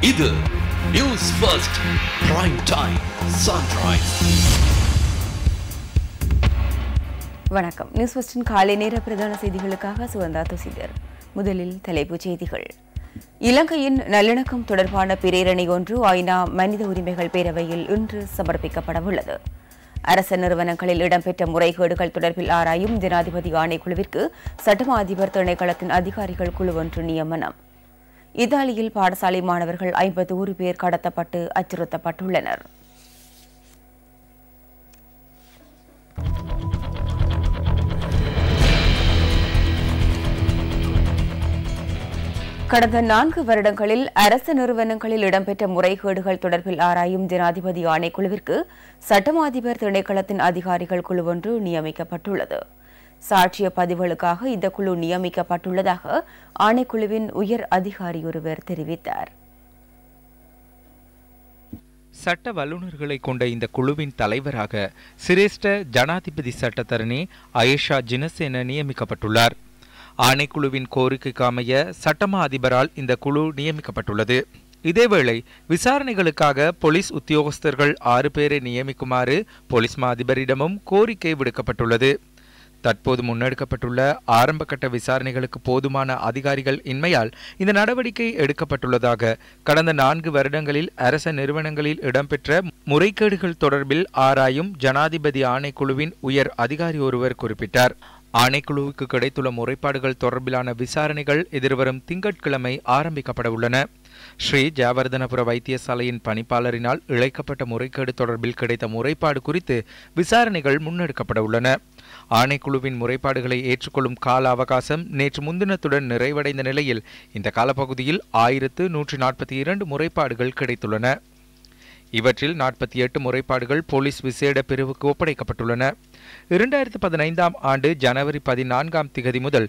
இது news first prime time sunrise. வணக்கம். News ஃபர்ஸ்டின் காலை நேர பிரதான செய்திகளுக்காக சுகந்தா துசிதர். முதலில் தலைப்புச் செய்திகள். இலங்கையின் நல்லிணக்கம் தொடர்பான பிரேரணை ஒன்று ஐநா மனித உரிமைகள் பேரவையில் இன்று சமர்ப்பிக்கப்படவுள்ளது. அரச நிறுவனங்களில் இடம்பெற்ற முறைகேடுகள் தொடர்பில் ஆராயும் ஜனாதிபதி ஆணைக்குழுவிற்கு சட்டமா அதிபர் திணைக்களத்தின் அதிகாரிகள் குழு ஒன்று நியமனம். இத்தாலியில் பாடசாலை மாணவர்கள் 51 பேர் கடத்தப்பட்டு அச்சுறுத்தப்பட்டுள்ளனர். கடந்த 4 வருடங்களில் அரசு நிறுவனங்களில் இடம்பெற்ற முறைகேடுகள் தொடர்பில் ஆராயும் ஜனாதிபதி ஆணைக்குழுவிற்கு சட்டமா அதிபர் திணைக்களத்தின் அதிகாரிகள் குழு ஒன்று நியமிக்கப்பட்டுள்ளது. சாட்சிய பதிவுகளுக்காக இந்த குழு நியமிக்கப்பட்டுள்ளதாக ஆணைக்குழுவின் உயர் அதிகாரி ஒருவர் தெரிவித்தார். சட்ட வல்லுநர்களை கொண்ட இந்த குழுவின் தலைவராக சிரேஷ்ட ஜனாதிபதி சட்டத்தரணி அயேஷா ஜினசேன நியமிக்கப்பட்டுள்ளார். ஆணைக்குழுவின் கோரிக்கைக்கு அமைய சட்டமா அதிபரால் இந்த குழு நியமிக்கப்பட்டுள்ளது. இதேவேளை விசாரணைகளுக்காக போலீஸ் உத்தியோகஸ்தர்கள் 6 பேரை நியமிக்குமாறு போலீஸ் மா அதிபரிடமும் கோரிக்கை விடுக்கப்பட்டுள்ளது. தற்போது முன்னெடுக்கப்பட்டுள்ள ஆரம்பகட்ட விசாரணைகளுக்கு போதுமான அதிகாரிகள் இன்மையால் இந்த நடவடிக்கை எடுக்கப்பட்டுள்ளதாக கடந்த 4 வருடங்களில் அரச நிறுவனங்களில் இடம்பெற்ற முறைகேடுகள் தொடர்பில் ஆராயும் ஜனாதிபதி ஆணைக்குழுவின் உயர் அதிகாரி ஒருவர் குறிப்பிட்டார். ஆணைக்குழுவுக்கு கிடைத்துள்ள முறைப்பாடுகள் தொடர்பிலான விசாரணைகள் எதிர்வரும் திங்கட்கிழமை ஆரம்பிக்கப்பட உள்ளன. ஸ்ரீ ஜெயவர்தனபுர வைத்தியசாலையின் பணிப்பாளரினால் இழைக்கப்பட்ட முறைகேடு தொடர்பில் கிடைத்த முறைப்பாடு குறித்து விசாரணைகள் முன்னெடுக்கப்பட உள்ளன. ஆணைக்குழுவின் முறைப்பாடுகளை ஏற்றுக்கொள்ளும் கால அவகாசம் நேற்று முன்தினத்துடன் நிறைவடைந்த நிலையில் இந்த காலப்பகுதியில் 1142 முறைப்பாடுகள் கிடைத்துள்ளன. இவற்றில் 48 முறைப்பாடுகள் போலீஸ் விசேட பிரிவுக்கு ஒப்படைக்கப்பட்டுள்ளன. 2015 ஆண்டு ஜனவரி 14 முதல்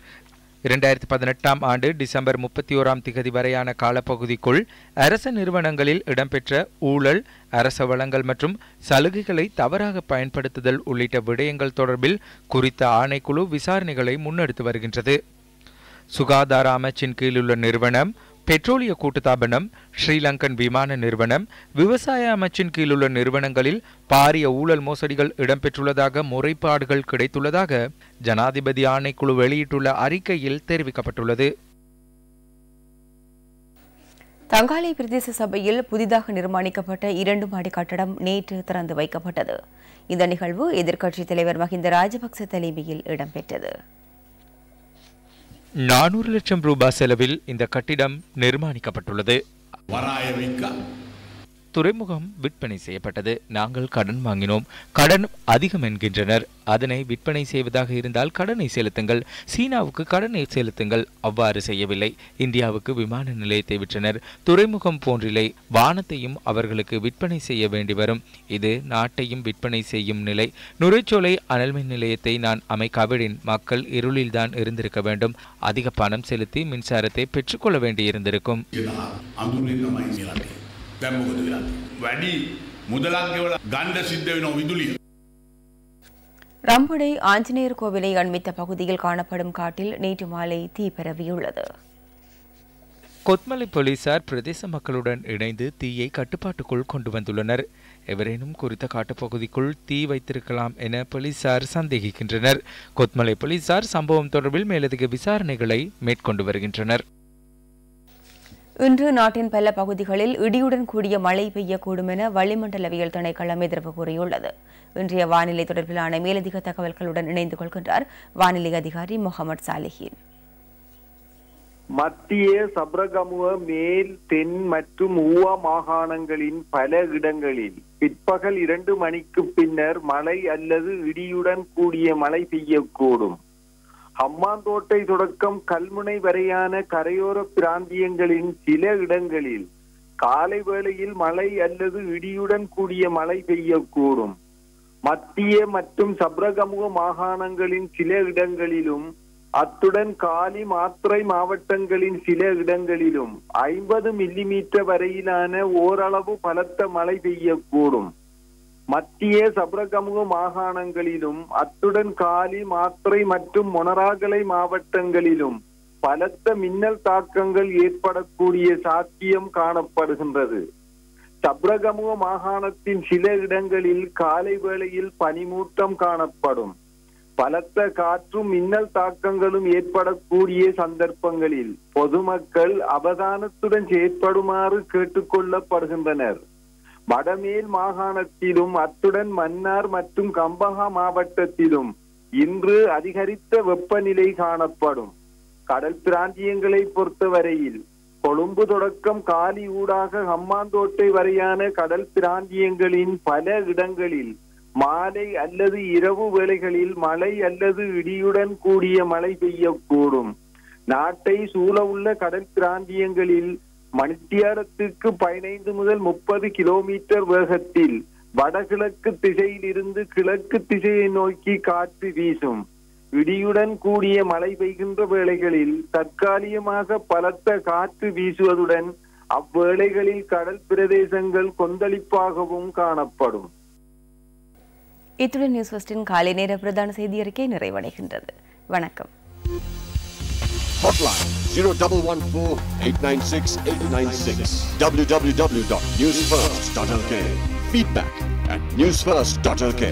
2018 ஆண்டு டிசம்பர் 31 வரையான காலப்பகுதிக்குள் அரச நிறுவனங்களில் இடம்பெற்ற ஊழல், அரச வளங்கள் மற்றும் சலுகைகளை தவறாக பயன்படுத்துதல் உள்ளிட்ட விடயங்கள் தொடர்பில் குறித்த ஆணைக்குழு விசாரணைகளை முன்னெடுத்து வருகின்றது. சுகாதார அமைச்சின் கீழுள்ள நிறுவனம், பெட்ரோலிய கூட்டுத்தாபனம், ஸ்ரீலங்கன் விமான நிறுவனம், விவசாய அமைச்சின் கீழுள்ள நிறுவனங்களில் பாரிய ஊழல் மோசடிகள் இடம்பெற்றுள்ளதாக முறைப்பாடுகள் கிடைத்துள்ளதாக ஜனாதிபதி ஆணைக்குழு வெளியிட்டுள்ள அறிக்கையில் தெரிவிக்கப்பட்டுள்ளது. தங்காலை பிரதேச சபையில் புதிதாக நிர்மாணிக்கப்பட்ட 2 மாடி கட்டடம் நேற்று திறந்து வைக்கப்பட்டது. இந்த நிகழ்வு எதிர்க்கட்சித் தலைவர் மஹிந்த ராஜபக்ச தலைமையில் இடம்பெற்றது. 400 லட்சம் ரூபாய் செலவில் இந்த கட்டிடம் நிர்மாணிக்கப்பட்டுள்ளது. துறைமுகம் விற்பனை செய்யப்பட்டது. நாங்கள் கடன் வாங்கினோம், கடன் அதிகம் என்கின்றனர். அதனை விற்பனை செய்வதாக இருந்தால் கடனை செலுத்துங்கள், சீனாவுக்கு கடனை செலுத்துங்கள். அவ்வாறு செய்யவில்லை. இந்தியாவுக்கு விமான நிலையத்தை விற்றனர். துறைமுகம் போன்றில்லை. வானத்தையும் அவர்களுக்கு விற்பனை செய்ய வேண்டி வரும். இது நாட்டையும் விற்பனை செய்யும் நிலை. நுரைச்சோலை அனல்மின் நிலையத்தை நான் அமைக்காவிடின் மக்கள் இருளில்தான் இருந்திருக்க வேண்டும். அதிக பணம் செலுத்தி மின்சாரத்தை பெற்றுக்கொள்ள வேண்டியிருந்திருக்கும். ரம்படை ஆஞ்சநேயர் கோவிலை அண்மித்த பகுதியில் காணப்படும் காட்டில் நேற்று மாலை தீ பரவியுள்ளது. கொத்மலை போலீசார் பிரதேச மக்களுடன் இணைந்து தீயை கட்டுப்பாட்டுக்குள் கொண்டு வந்துள்ளனர். எவரேனும் குறித்த காட்டுப்பகுதிக்குள் தீ வைத்திருக்கலாம் என போலீசார் சந்தேகிக்கின்றனர். கொத்மலை போலீசார் சம்பவம் தொடர்பில் மேலதிக விசாரணைகளை மேற்கொண்டு வருகின்றனர். இன்று நாட்டின் பல பகுதிகளில் இடியுடன் கூடிய மழை பெய்யக்கூடும் என வளிமண்டலவியல் திணைக்களம் எதிர்ப்பு கூறியுள்ளது. இன்றைய வானிலை தொடர்பிலான மேலதிக தகவல்களுடன் இணைந்து கொள்கின்றார் வானிலை அதிகாரி முகமது சாலிஹின். மத்திய சப்ரகமுவ, மேல், தென் மற்றும் ஊவா மாகாணங்களின் பல இடங்களில் பிற்பகல் 2 மணிக்கு பின்னர் மழை அல்லது இடியுடன் கூடிய மழை பெய்யக்கூடும். ஹம்மாந்தோட்டை தொடக்கம் கல்முனை வரையான கரையோர பிராந்தியங்களின் சில இடங்களில் காலை வேளையில் மழை அல்லது இடியுடன் கூடிய மழை பெய்யக்கூடும். மத்திய மற்றும் சப்ரகமுவ மாகாணங்களின் சில இடங்களிலும் அத்துடன் காலி, மாத்திரை மாவட்டங்களின் சில இடங்களிலும் 50 மில்லிமீட்டர் வரையிலான ஓரளவு பலத்த மழை பெய்யக்கூடும். மத்திய சப்ரகமுக மாகாணங்களிலும் அத்துடன் காலி, மாத்திரை மற்றும் மொனராகலை மாவட்டங்களிலும் பலத்த மின்னல் தாக்கங்கள் ஏற்படக்கூடிய சாத்தியம் காணப்படுகின்றது. சப்ரகமுவ மாகாணத்தின் சில இடங்களில் காலை வேளையில் பனிமூட்டம் காணப்படும். பலத்த காற்றும் மின்னல் தாக்கங்களும் ஏற்படக்கூடிய சந்தர்ப்பங்களில் பொதுமக்கள் அவதானத்துடன் செயற்படுமாறு கேட்டுக்கொள்ளப்படுகின்றனர். வடமேல் மாகாணத்திலும் அத்துடன் மன்னார் மற்றும் கம்பஹா மாவட்டத்திலும் இன்று அதிகரித்த வெப்பநிலை காணப்படும். கடல் பிராந்தியங்களை பொறுத்தவரையில் கொழும்பு தொடக்கம் காலி ஊடாக ஹம்மாந்தோட்டை வரையான கடல் பிராந்தியங்களின் பல இடங்களில் மாலை அல்லது இரவு வேளைகளில் மழை அல்லது இடியுடன் கூடிய மழை பெய்யக்கூடும். நாட்டை சூழ உள்ள கடல் பிராந்தியங்களில் மணித்தியாலத்துக்கு 15 முதல் 30 கிலோமீட்டர் வேகத்தில் வடகிழக்கு திசையில் இருந்து கிழக்கு திசையை நோக்கி காற்று வீசும். இடியுடன் கூடிய மழை பெய்கின்ற வேளைகளில் தற்காலிகமாக பலத்த காற்று வீசுவதுடன் அவ்வேளைகளில் கடல் பிரதேசங்கள் கொந்தளிப்பாகவும் காணப்படும். இத்துடன் நியூஸ் ஃபர்ஸ்டின் காலை நேர பிரதான செய்தி அறிக்கை நிறைவடைகின்றது. வணக்கம். Hotline 0114-896-896 www.newsfirst.lk. Feedback at newsfirst.lk.